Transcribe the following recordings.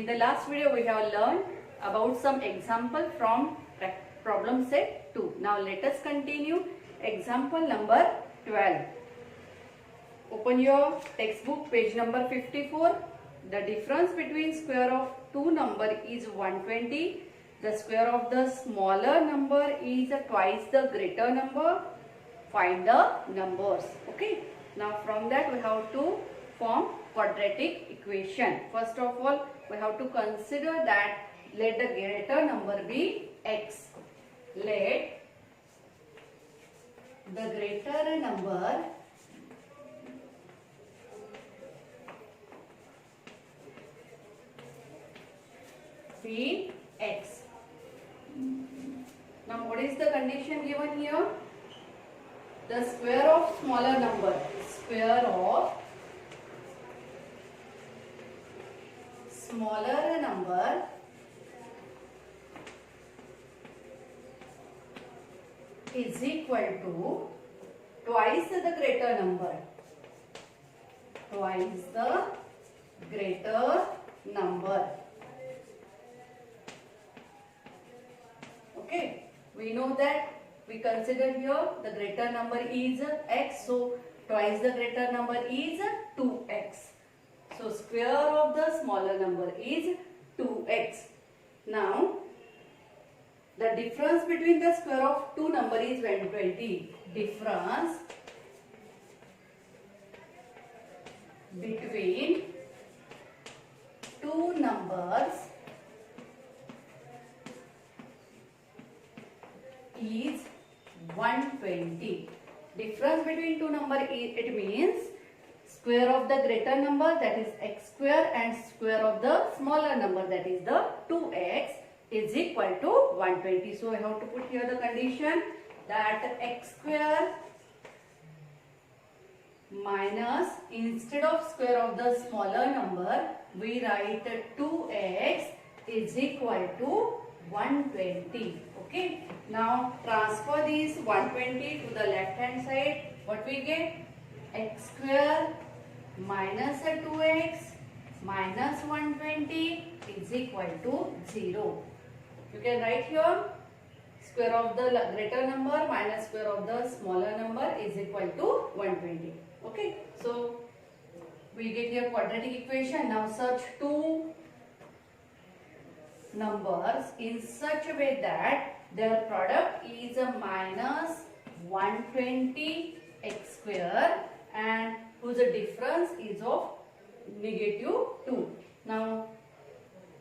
In the last video we have learned about some example from problem set 2. Now let us continue example number 12. Open your textbook page number 54. The difference between square of two number is 120. The square of the smaller number is twice the greater number. Find the numbers. Okay. Now from that we have to form quadratic equation. First of all, we have to consider that let the greater number be x. Let the greater number be x. Now what is the condition given here? The square of smaller number. Square of smaller number is equal to twice the greater number. Twice the greater number. Okay, we know that we consider here the greater number is x, so twice the greater number is 2x. So square of the smaller number is 2x. Now the difference between the square of two number is 120. Difference between two numbers is 120. Difference between two number is, it means square of the greater number, that is x square, and square of the smaller number, that is the 2x, is equal to 120. So I have to put here the condition that x square minus, instead of square of the smaller number, we write 2x is equal to 120. Okay. Now transfer this 120 to the left hand side. What we get? X square minus 2x minus 120 is equal to 0. You can write here square of the greater number minus square of the smaller number is equal to 120. Okay. So we get here quadratic equation. Now search two numbers in such a way that their product is a minus 120 x square and whose difference is of negative 2. Now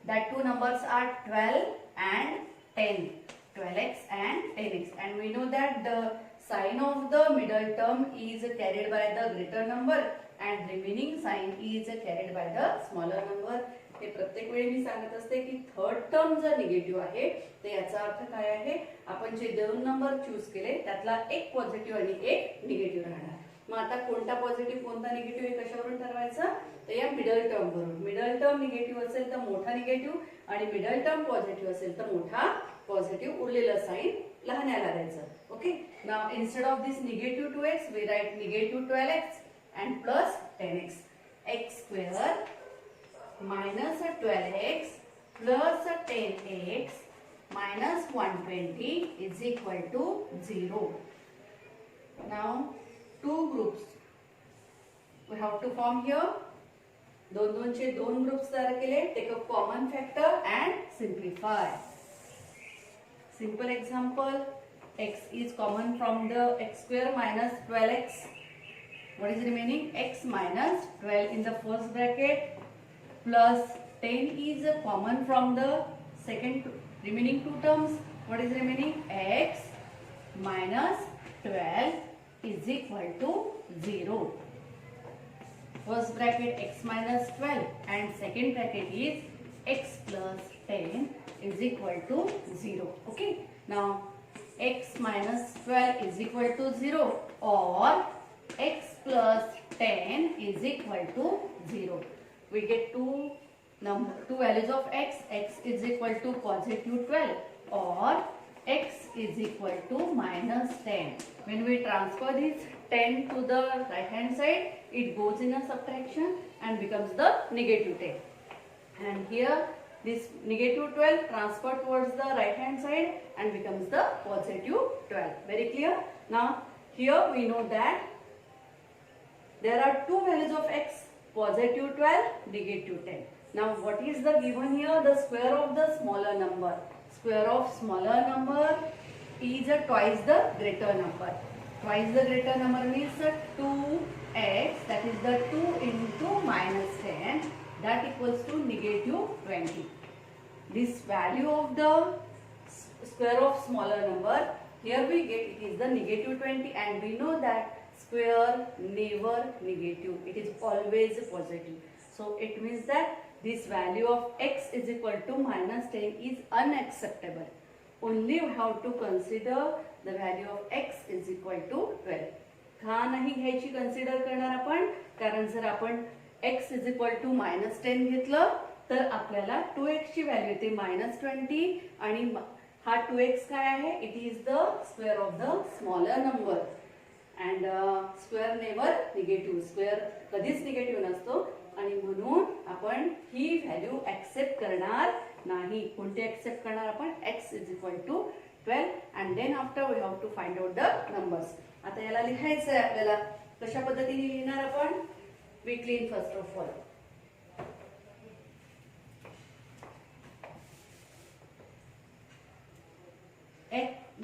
that two numbers are 12 and 10. 12x and 10x, and we know that the sign of the middle term is carried by the greater number and remaining sign is carried by the smaller number. हे प्रत्येक वेळी मी सांगत असते की third term जर negative आहे तर याचा अर्थ काय आहे, आपण जे दोन नंबर चूज केले त्यातला एक पॉझिटिव्ह आणि एक निगेटिव्ह राहणार. मग आता कोणता पॉझिटिव्ह कोणता निगेटिव्ह हे कशावरून ठरवायचं, तर या मिडल टर्म वरून. मिडल टर्म निगेटिव्ह असेल तर मोठा निगेटिव्ह आणि मिडल टर्म पॉझिटिव्ह असेल तर मोठा पॉझिटिव्ह, उरलेलं साइन लहान्याला द्यायचं. Okay. Now instead of this negative 2x we write negative 12x and plus 10x. x square minus 12x plus 10x minus 120 is equal to 0. Now two groups we have to form here. दोन चे दोन groups तयार केले. Take a common factor and simplify. Simple example, x is common from the x square minus 12x. What is remaining? X minus 12 in the first bracket plus 10 is common from the second remaining two terms. What is remaining? X minus 12 is equal to 0. First bracket x minus 12 and second bracket is x plus 10 is equal to 0. Okay. Now x minus 12 is equal to 0 or x plus 10 is equal to 0. We get two values of x. X is equal to positive 12 or x is equal to minus 10. When we transfer this 10 to the right hand side, it goes in a subtraction and becomes the negative 10. and here this negative 12 transfer towards the right hand side and becomes the positive 12. Very clear? Now here we know that there are two values of x, positive 12, negative 10. Now what is the given here? The square of the smaller number. Square of smaller number is twice the greater number. Twice the greater number means 2x, that is the 2 into minus 10, that equals to negative 20. This value of the square of smaller number, here we get it is the negative 20, and we know that square never negative, it is always positive. So it means that this value of x is equal to minus 10 is unacceptable. Only we have to consider the value of x is equal to 12. का नाही घ्यायची consider करणार आपण, कारण जर आपण x is equal to minus 10 घेतलं तर आपल्याला 2x ची व्हॅल्यू येते -20 आणि हा 2x काय आहे, it is the square of the smaller number and square never negative, square कधीच निगेटिव्ह नसतो आणि म्हणून आपण ही व्हॅल्यू ऍक्सेप्ट करणार नाही. कोणते ऍक्सेप्ट करणार आपण, x is equal to 12 and then after we have to find out the numbers. आता याला लिहायचं आहे आपल्याला, कशा पद्धतीने लिहिणार आपण, we clean first of all.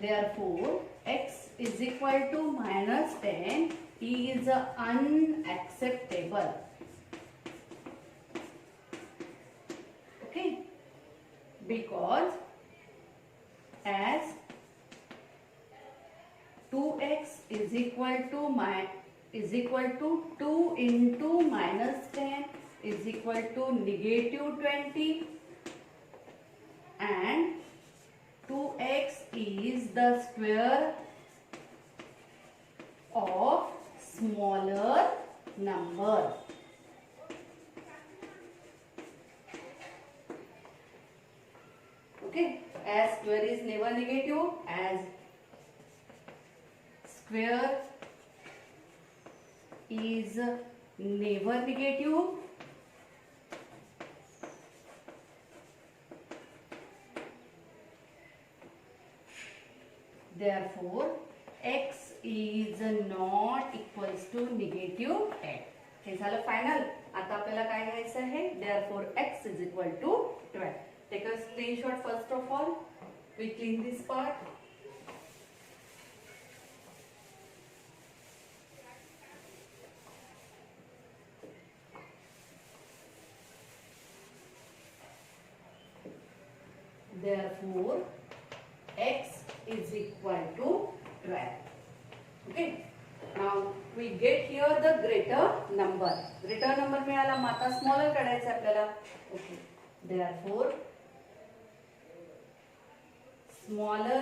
Therefore x is equal to -10 is unacceptable. Okay, because as 2x is equal to 2 into -10 is equal to -20 and 2x is the square of smaller number. Okay, as square is never negative, as square is never negative, therefore x is not equals to -10. हे झालं final. आता आपल्याला काय घ्यायचं आहे, therefore x is equal to 12. Take a screenshot first of all. We clean this part. Therefore x is equal to 12. Okay, now we get here the greater number. Greater number मिळाला, मग आता smaller काढायचं आपल्याला. Okay, therefore smaller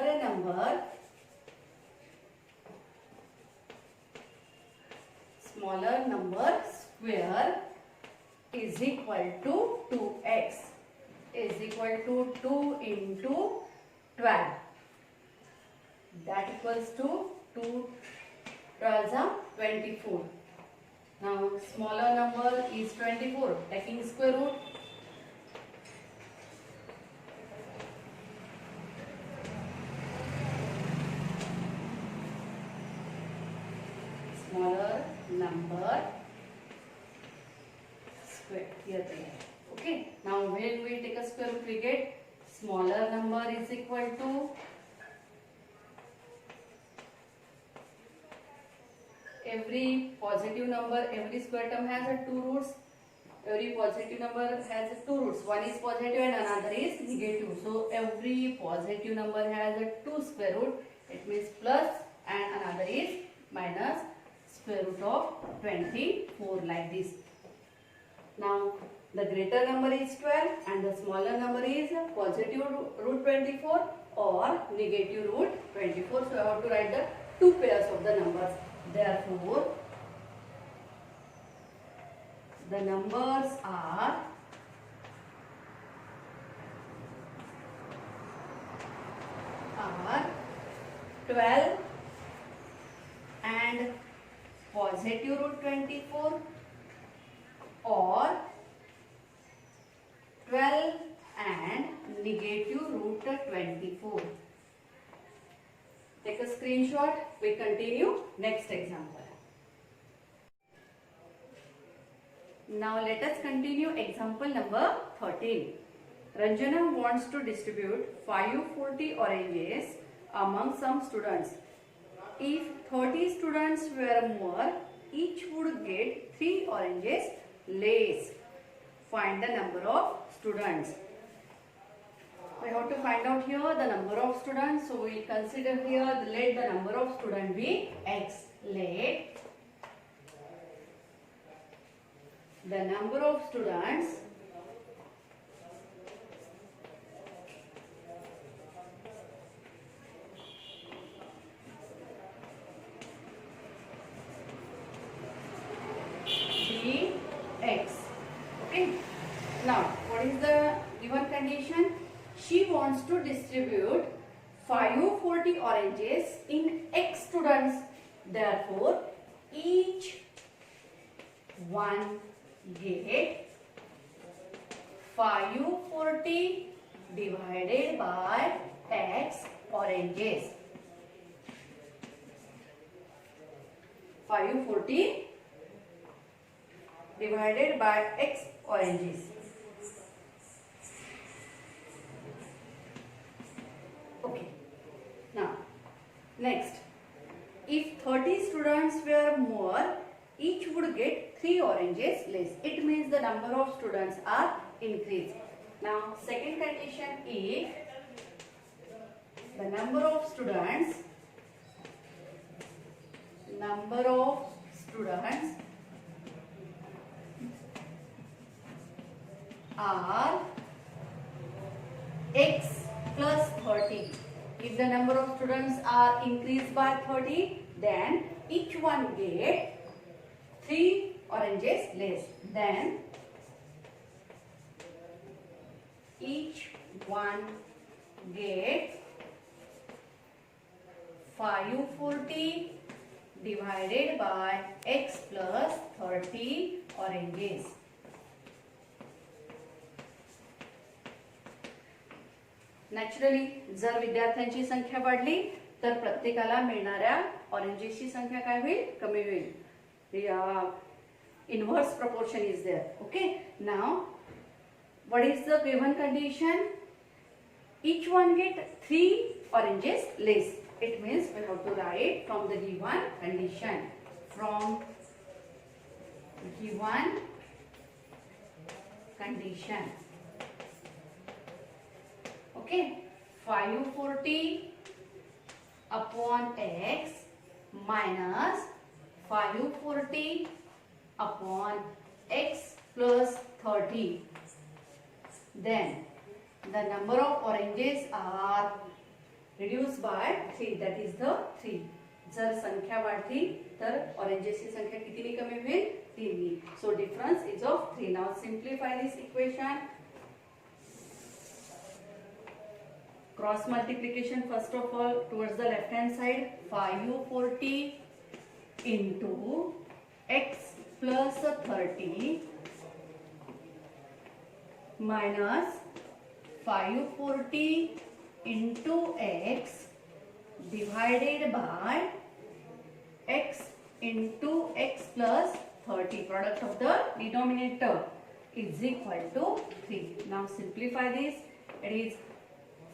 number square is equal to 2x is equal to 2 into 12, that equals to 2 12s are 24. Now smaller number is 24, taking square root. Smaller number square here they are. Okay, now when we take a square root we get smaller number is equal to every positive number, every square term has two roots. Every positive number has two roots. One is positive and another is negative. So every positive number has two square root. It means plus and another is minus square root of 24 like this. Now the greater number is 12 and the smaller number is positive root 24 or negative root 24. So I have to write the two pairs of the numbers. Therefore the numbers are 12 and positive root 24 or 12 and negative root 24. Take a screenshot. We continue next example. Now let us continue example number 13. Ranjana wants to distribute 540 oranges among some students. If 30 students were more, each would get 3 oranges less. Find the number of students. We have to find out here the number of students. So we will consider here, let the number of students be x. Let the number of students be x. Okay. Now, what is the given condition? She wants to distribute 540 oranges in x students. Therefore, each one get 540 divided by x oranges. 540 divided by x oranges. Okay. Now, next, if 30 students were more, each would get 3 oranges less. It means the number of students are increased. Now, second condition is the number of students are x plus 30. If the number of students are increased by 30, then each one get 3 oranges less. Then each one get 540 divided by x plus 30 oranges. Naturally जर विद्यार्थ्यांची संख्या वाढली तर प्रत्येकाला मिळणाऱ्या ऑरेंजेसची संख्या काय होईल? कमी होईल. Inverse proportion is there. Okay. Now, what is the given condition? Each one get 3 oranges less. It means we have to write from the given condition. From given condition. Okay. 540 upon x minus 540 upon x plus 30. Then the number of oranges are reduced by 3. That is the 3. जर संख्या वाढली तर ऑरेंजेसची संख्या कितीने कमी होईल? 3. So difference is of 3. Now simplify this equation. Cross multiplication first of all towards the left hand side. 540 into x plus 30 minus 540 into x divided by x into x plus 30. Product of the denominator is equal to 3. Now simplify this. It is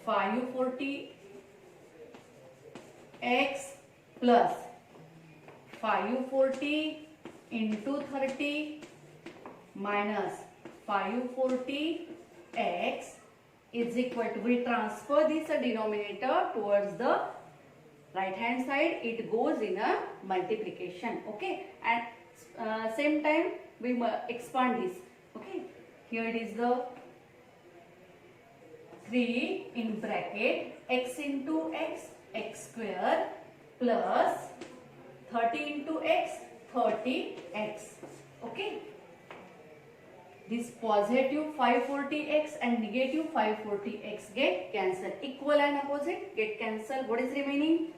540 x plus 540 into 30 minus 540 x is equal to, we transfer this denominator towards the right hand side, it goes in a multiplication. Okay, and same time we expand this. Okay, here it is the 3 in bracket x into x, x square plus 30 into x, 30x. Okay. This positive 540x and negative 540x get cancelled. Equal and opposite get cancelled. What is remaining?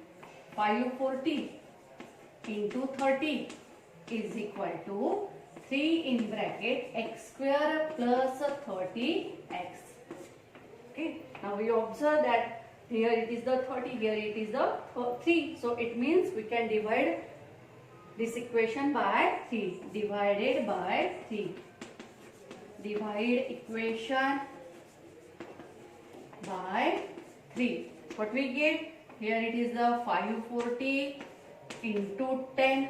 540 into 30 is equal to 3 in bracket x square plus 30x. Okay, now we observe that here it is the 30, here it is the 3. So it means we can divide this equation by 3. Divided by 3. Divide equation by 3. What we get? Here it is the 540 into 10.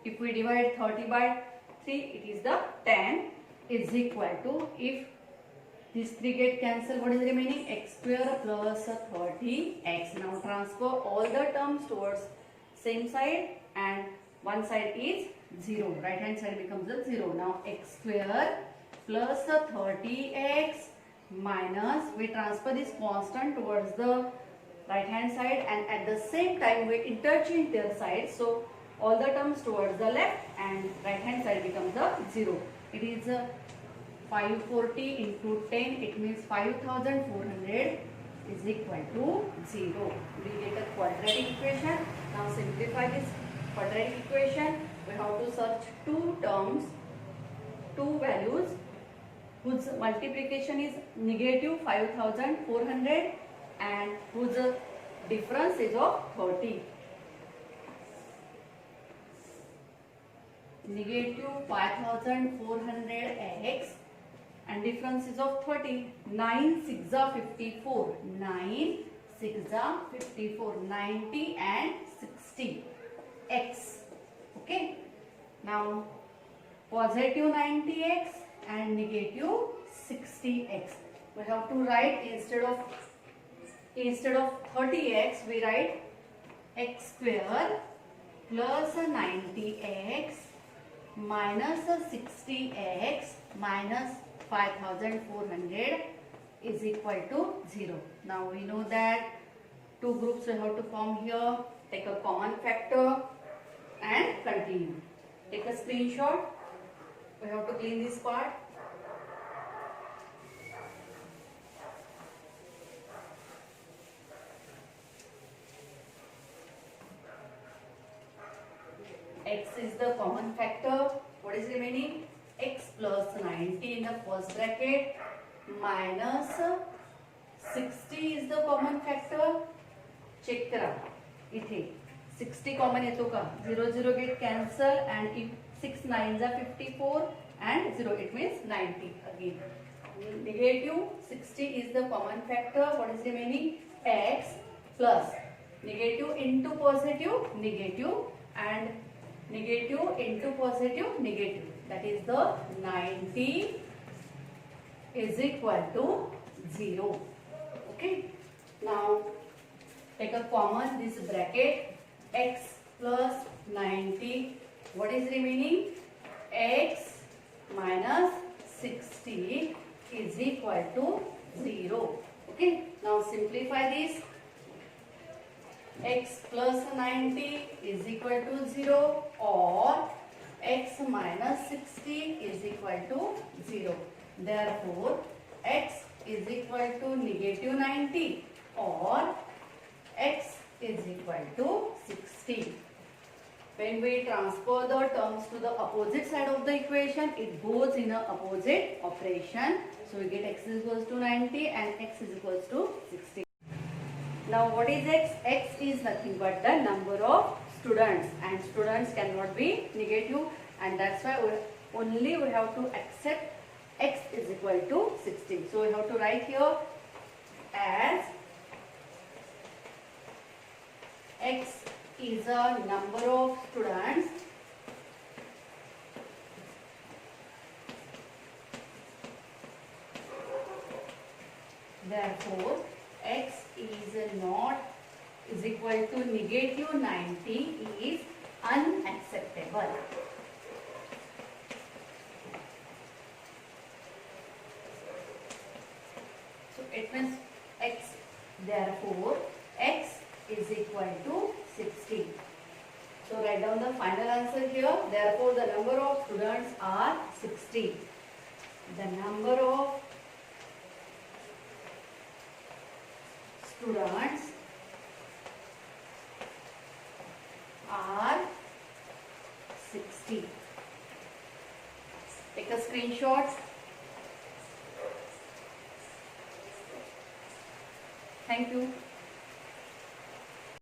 If we divide 30 by 3, it is the 10 is equal to, if these 3 get cancelled, what is remaining? X square plus 30x. Now transfer all the terms towards same side, and one side is 0. Right hand side becomes the 0. Now x square plus 30x minus, we transfer this constant towards the right hand side, and at the same time we interchange their sides. So all the terms towards the left and right hand side becomes the 0. It is 540 into 10, it means 5400 is equal to 0. We get a quadratic equation. Now simplify this quadratic equation. We have to search two terms, two values whose multiplication is negative 5400 and whose difference is of 30. Negative 5400x and difference is of 30. 9 6 are 54. 9 6 are 54. 90 and 60 x. Okay. Now positive 90x and negative 60x. We have to write instead of 30x, we write x square plus 90x minus 60x minus 5400 is equal to 0. Now we know that two groups we have to form here. Take a common factor and continue. Take a screenshot. We have to clean this part. X is the common factor. What is remaining? X plus 90 in the first bracket minus 60 is the common factor. Check करा इथे 60 common येतो का? 0 0 get cancel, and if 6 9s are 54 and 0, it means 90 again. Negative 60 is the common factor. What is remaining? X plus negative into positive, negative, and negative into positive, negative. That is the 90 is equal to 0. Okay. Now take a common this bracket. X plus 90. What is remaining? X minus 60 is equal to 0. Okay. Now simplify this. X plus 90 is equal to 0, or x minus 60 is equal to 0. Therefore, x is equal to negative 90, or x is equal to 60. When we transfer the terms to the opposite side of the equation, it goes in an opposite operation. So we get x is equals to 90 and x is equals to 60. Now what is x? X is nothing but the number of students, and students cannot be negative, and that's why we have to accept x is equal to 60. So we have to write here as x is a number of students therefore x is equal to negative 90 is unacceptable. So it means x, therefore x is equal to 60. So write down the final answer here. Therefore the number of students are 60. The number of students are 60. Take a screenshot. Thank you.